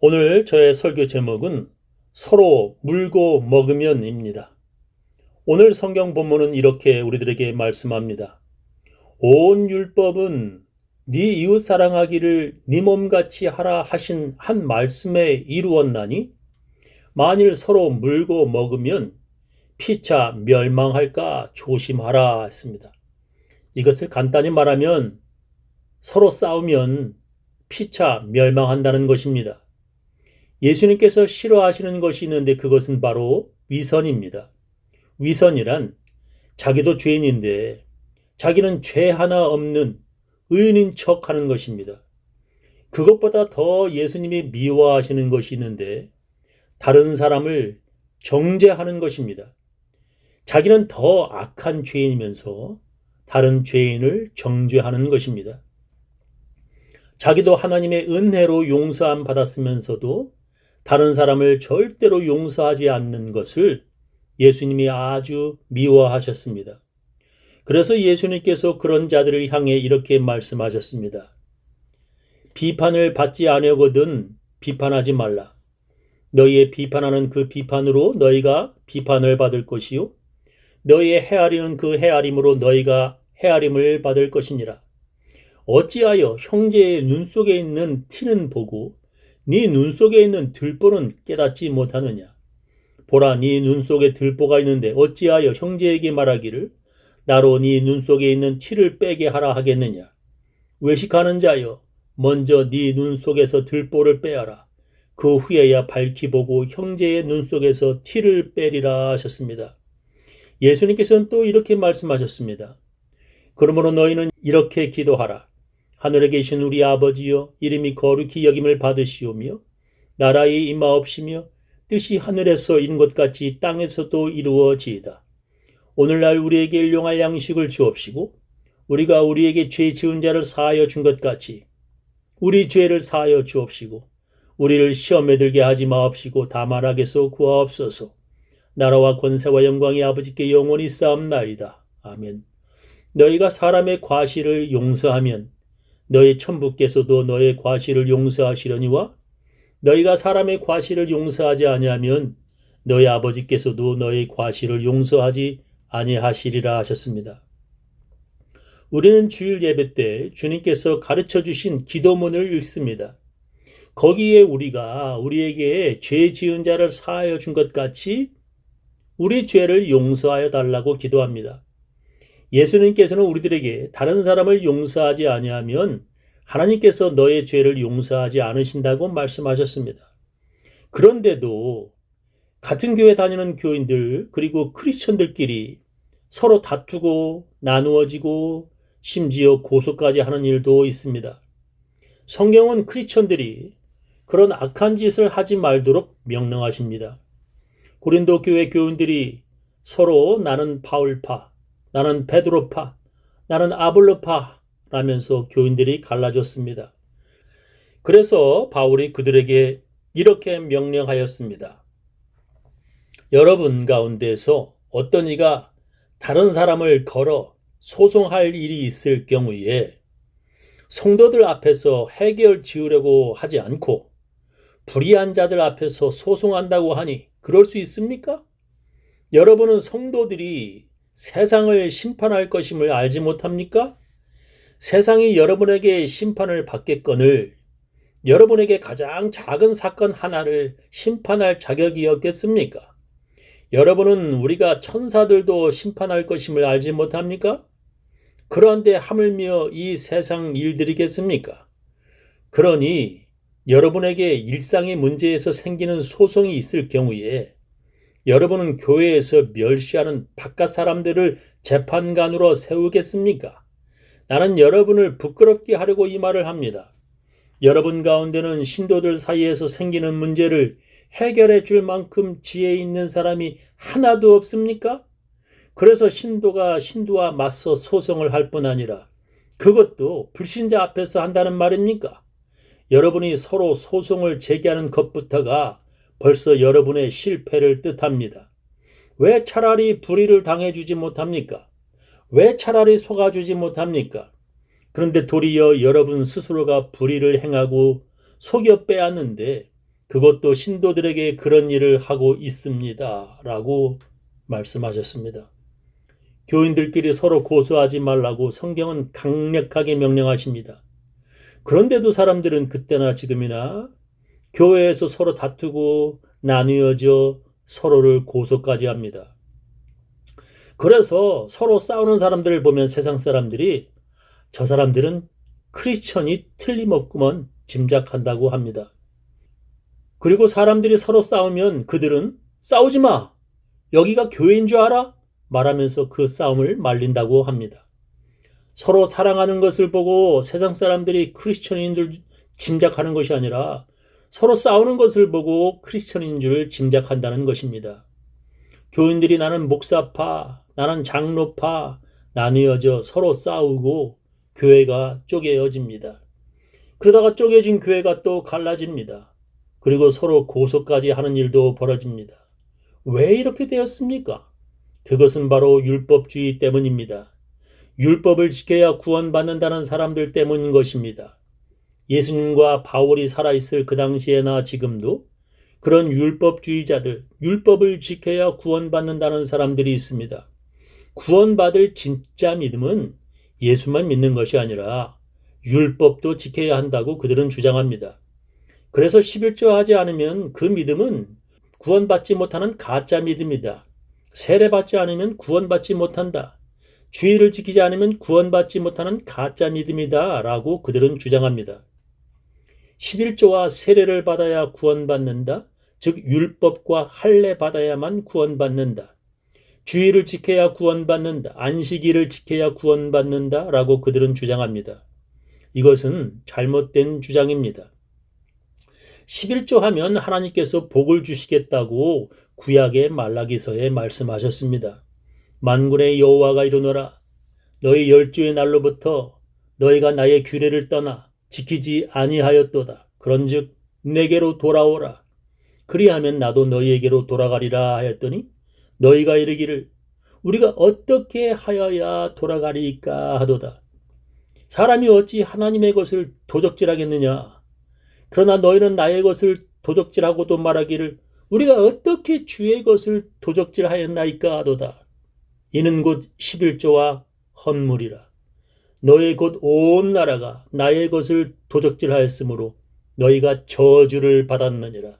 오늘 저의 설교 제목은 서로 물고 먹으면입니다. 오늘 성경 본문은 이렇게 우리들에게 말씀합니다. 온 율법은 네 이웃 사랑하기를 네 몸같이 하라 하신 한 말씀에 이루었나니 만일 서로 물고 먹으면 피차 멸망할까 조심하라 했습니다. 이것을 간단히 말하면 서로 싸우면 피차 멸망한다는 것입니다. 예수님께서 싫어하시는 것이 있는데 그것은 바로 위선입니다. 위선이란 자기도 죄인인데 자기는 죄 하나 없는 의인인 척하는 것입니다. 그것보다 더 예수님이 미워하시는 것이 있는데 다른 사람을 정죄하는 것입니다. 자기는 더 악한 죄인이면서 다른 죄인을 정죄하는 것입니다. 자기도 하나님의 은혜로 용서함 받았으면서도 다른 사람을 절대로 용서하지 않는 것을 예수님이 아주 미워하셨습니다. 그래서 예수님께서 그런 자들을 향해 이렇게 말씀하셨습니다. 비판을 받지 아니하거든 비판하지 말라. 너희의 비판하는 그 비판으로 너희가 비판을 받을 것이요 너희의 헤아리는 그 헤아림으로 너희가 헤아림을 받을 것이니라. 어찌하여 형제의 눈 속에 있는 티는 보고 네 눈 속에 있는 들보는 깨닫지 못하느냐. 보라, 네 눈 속에 들보가 있는데 어찌하여 형제에게 말하기를 나로 네 눈 속에 있는 티를 빼게 하라 하겠느냐. 외식하는 자여, 먼저 네 눈 속에서 들보를 빼어라. 그 후에야 밝히 보고 형제의 눈 속에서 티를 빼리라 하셨습니다. 예수님께서는 또 이렇게 말씀하셨습니다. 그러므로 너희는 이렇게 기도하라. 하늘에 계신 우리 아버지여, 이름이 거룩히 여김을 받으시오며 나라의 임하옵시며 뜻이 하늘에서 이룬 것 같이 땅에서도 이루어지이다. 오늘날 우리에게 일용할 양식을 주옵시고 우리가 우리에게 죄 지은 자를 사하여 준 것 같이 우리 죄를 사하여 주옵시고 우리를 시험에 들게 하지 마옵시고 다만 악에서 구하옵소서. 나라와 권세와 영광이 아버지께 영원히 쌓옵나이다. 아멘. 너희가 사람의 과실을 용서하면 너희 천부께서도 너의 과실을 용서하시려니와 너희가 사람의 과실을 용서하지 아니하면 너희 아버지께서도 너희 과실을 용서하지 아니하시리라 하셨습니다. 우리는 주일 예배 때 주님께서 가르쳐 주신 기도문을 읽습니다. 거기에 우리가 우리에게 죄 지은 자를 사하여 준 것 같이 우리 죄를 용서하여 달라고 기도합니다. 예수님께서는 우리들에게 다른 사람을 용서하지 아니하면 하나님께서 너의 죄를 용서하지 않으신다고 말씀하셨습니다. 그런데도 같은 교회 다니는 교인들 그리고 크리스천들끼리 서로 다투고 나누어지고 심지어 고소까지 하는 일도 있습니다. 성경은 크리스천들이 그런 악한 짓을 하지 말도록 명령하십니다. 고린도 교회 교인들이 서로 나는 바울파, 나는 베드로파, 나는 아볼로파 라면서 교인들이 갈라졌습니다. 그래서 바울이 그들에게 이렇게 명령하였습니다. 여러분 가운데서 어떤 이가 다른 사람을 걸어 소송할 일이 있을 경우에 성도들 앞에서 해결 지으려고 하지 않고 불의한 자들 앞에서 소송한다고 하니 그럴 수 있습니까? 여러분은 성도들이 세상을 심판할 것임을 알지 못합니까? 세상이 여러분에게 심판을 받겠거늘 여러분에게 가장 작은 사건 하나를 심판할 자격이 없겠습니까? 여러분은 우리가 천사들도 심판할 것임을 알지 못합니까? 그런데 하물며 이 세상 일들이겠습니까? 그러니 여러분에게 일상의 문제에서 생기는 소송이 있을 경우에 여러분은 교회에서 멸시하는 바깥 사람들을 재판관으로 세우겠습니까? 나는 여러분을 부끄럽게 하려고 이 말을 합니다. 여러분 가운데는 신도들 사이에서 생기는 문제를 해결해 줄 만큼 지혜 있는 사람이 하나도 없습니까? 그래서 신도가 신도와 맞서 소송을 할 뿐 아니라 그것도 불신자 앞에서 한다는 말입니까? 여러분이 서로 소송을 제기하는 것부터가 벌써 여러분의 실패를 뜻합니다. 왜 차라리 불의를 당해주지 못합니까? 왜 차라리 속아주지 못합니까? 그런데 도리어 여러분 스스로가 불의를 행하고 속여 빼앗는데 그것도 신도들에게 그런 일을 하고 있습니다. 라고 말씀하셨습니다. 교인들끼리 서로 고소하지 말라고 성경은 강력하게 명령하십니다. 그런데도 사람들은 그때나 지금이나 교회에서 서로 다투고 나뉘어져 서로를 고소까지 합니다. 그래서 서로 싸우는 사람들을 보면 세상 사람들이 저 사람들은 크리스천이 틀림없구먼 짐작한다고 합니다. 그리고 사람들이 서로 싸우면 그들은 싸우지 마! 여기가 교회인 줄 알아? 말하면서 그 싸움을 말린다고 합니다. 서로 사랑하는 것을 보고 세상 사람들이 크리스천인 줄 짐작하는 것이 아니라 서로 싸우는 것을 보고 크리스천인 줄 짐작한다는 것입니다. 교인들이 나는 목사파, 나는 장로파 나뉘어져 서로 싸우고 교회가 쪼개어집니다. 그러다가 쪼개진 교회가 또 갈라집니다. 그리고 서로 고소까지 하는 일도 벌어집니다. 왜 이렇게 되었습니까? 그것은 바로 율법주의 때문입니다. 율법을 지켜야 구원받는다는 사람들 때문인 것입니다. 예수님과 바울이 살아있을 그 당시에나 지금도 그런 율법주의자들, 율법을 지켜야 구원받는다는 사람들이 있습니다. 구원받을 진짜 믿음은 예수만 믿는 것이 아니라 율법도 지켜야 한다고 그들은 주장합니다. 그래서 11조 하지 않으면 그 믿음은 구원받지 못하는 가짜 믿음이다. 세례받지 않으면 구원받지 못한다. 주의를 지키지 않으면 구원받지 못하는 가짜 믿음이다 라고 그들은 주장합니다. 11조와 세례를 받아야 구원받는다. 즉 율법과 할례 받아야만 구원받는다. 주의를 지켜야 구원받는다. 안식일을 지켜야 구원받는다 라고 그들은 주장합니다. 이것은 잘못된 주장입니다. 11조 하면 하나님께서 복을 주시겠다고 구약의 말라기서에 말씀하셨습니다. 만군의 여호와가 이르노라 너희 열주의 날로부터 너희가 나의 규례를 떠나 지키지 아니하였도다. 그런즉 내게로 돌아오라. 그리하면 나도 너희에게로 돌아가리라 하였더니 너희가 이르기를 우리가 어떻게 하여야 돌아가리까 하도다. 사람이 어찌 하나님의 것을 도적질하겠느냐. 그러나 너희는 나의 것을 도적질하고도 말하기를 우리가 어떻게 주의 것을 도적질하였나이까 하도다. 이는 곧 11조와 헌물이라. 너희 곧 온 나라가 나의 것을 도적질하였으므로 너희가 저주를 받았느니라.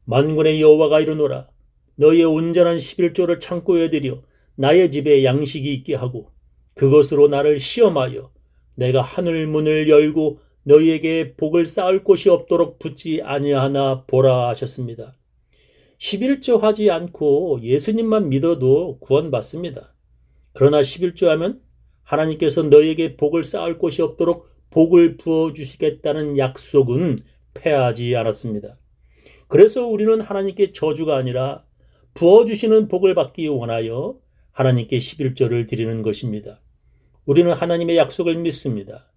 만군의 여호와가 이르노라. 너희의 온전한 11조를 창고에 들여 나의 집에 양식이 있게 하고 그것으로 나를 시험하여 내가 하늘 문을 열고 너희에게 복을 쌓을 곳이 없도록 붙지 아니하나 보라 하셨습니다. 11조 하지 않고 예수님만 믿어도 구원받습니다. 그러나 11조 하면 하나님께서 너희에게 복을 쌓을 곳이 없도록 복을 부어주시겠다는 약속은 패하지 않았습니다. 그래서 우리는 하나님께 저주가 아니라 부어주시는 복을 받기 원하여 하나님께 11조를 드리는 것입니다. 우리는 하나님의 약속을 믿습니다.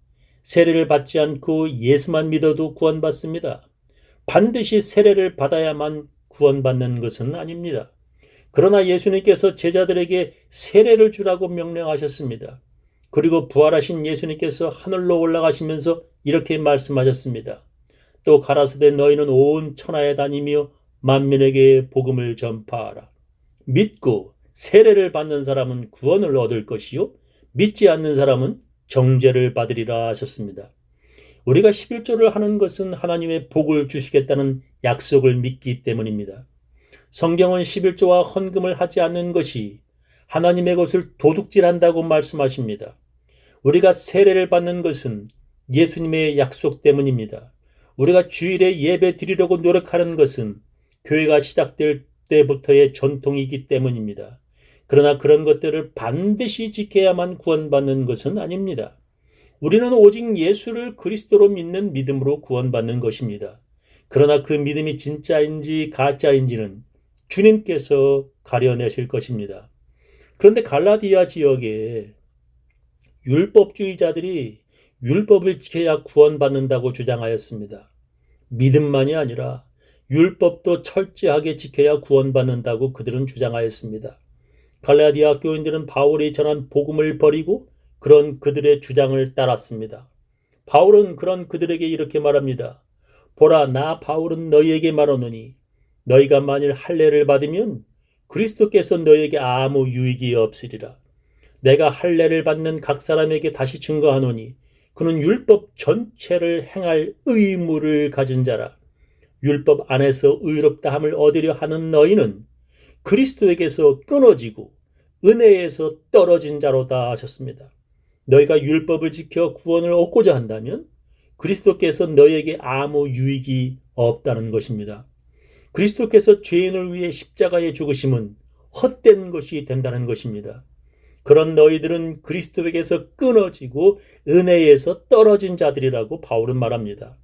세례를 받지 않고 예수만 믿어도 구원받습니다. 반드시 세례를 받아야만 구원받는 것은 아닙니다. 그러나 예수님께서 제자들에게 세례를 주라고 명령하셨습니다. 그리고 부활하신 예수님께서 하늘로 올라가시면서 이렇게 말씀하셨습니다. 또 가라사대 너희는 온 천하에 다니며 만민에게 복음을 전파하라. 믿고 세례를 받는 사람은 구원을 얻을 것이요 믿지 않는 사람은 정죄를 받으리라 하셨습니다. 우리가 11조를 하는 것은 하나님의 복을 주시겠다는 약속을 믿기 때문입니다. 성경은 11조와 헌금을 하지 않는 것이 하나님의 것을 도둑질한다고 말씀하십니다. 우리가 세례를 받는 것은 예수님의 약속 때문입니다. 우리가 주일에 예배 드리려고 노력하는 것은 교회가 시작될 때부터의 전통이기 때문입니다. 그러나 그런 것들을 반드시 지켜야만 구원받는 것은 아닙니다. 우리는 오직 예수를 그리스도로 믿는 믿음으로 구원받는 것입니다. 그러나 그 믿음이 진짜인지 가짜인지는 주님께서 가려내실 것입니다. 그런데 갈라디아 지역에 율법주의자들이 율법을 지켜야 구원받는다고 주장하였습니다. 믿음만이 아니라 율법도 철저하게 지켜야 구원받는다고 그들은 주장하였습니다. 갈라디아 교인들은 바울이 전한 복음을 버리고 그런 그들의 주장을 따랐습니다. 바울은 그런 그들에게 이렇게 말합니다. 보라, 나 바울은 너희에게 말하노니 너희가 만일 할례를 받으면 그리스도께서 너희에게 아무 유익이 없으리라. 내가 할례를 받는 각 사람에게 다시 증거하노니 그는 율법 전체를 행할 의무를 가진 자라. 율법 안에서 의롭다 함을 얻으려 하는 너희는 그리스도에게서 끊어지고 은혜에서 떨어진 자로다 하셨습니다. 너희가 율법을 지켜 구원을 얻고자 한다면 그리스도께서 너희에게 아무 유익이 없다는 것입니다. 그리스도께서 죄인을 위해 십자가에 죽으심은 헛된 것이 된다는 것입니다. 그런 너희들은 그리스도에게서 끊어지고 은혜에서 떨어진 자들이라고 바울은 말합니다.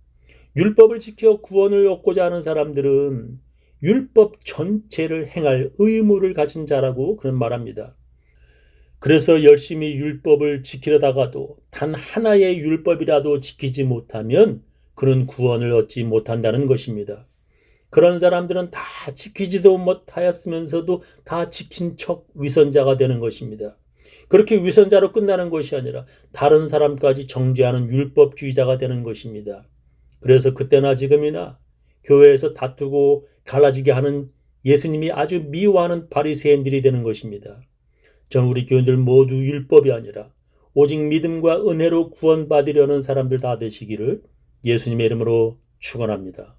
율법을 지켜 구원을 얻고자 하는 사람들은 율법 전체를 행할 의무를 가진 자라고 그런 말합니다. 그래서 열심히 율법을 지키려다가도 단 하나의 율법이라도 지키지 못하면 그는 구원을 얻지 못한다는 것입니다. 그런 사람들은 다 지키지도 못하였으면서도 다 지킨 척 위선자가 되는 것입니다. 그렇게 위선자로 끝나는 것이 아니라 다른 사람까지 정죄하는 율법주의자가 되는 것입니다. 그래서 그때나 지금이나 교회에서 다투고 갈라지게 하는 예수님이 아주 미워하는 바리새인들이 되는 것입니다. 저는 우리 교인들 모두 율법이 아니라 오직 믿음과 은혜로 구원받으려는 사람들 다 되시기를 예수님의 이름으로 축원합니다.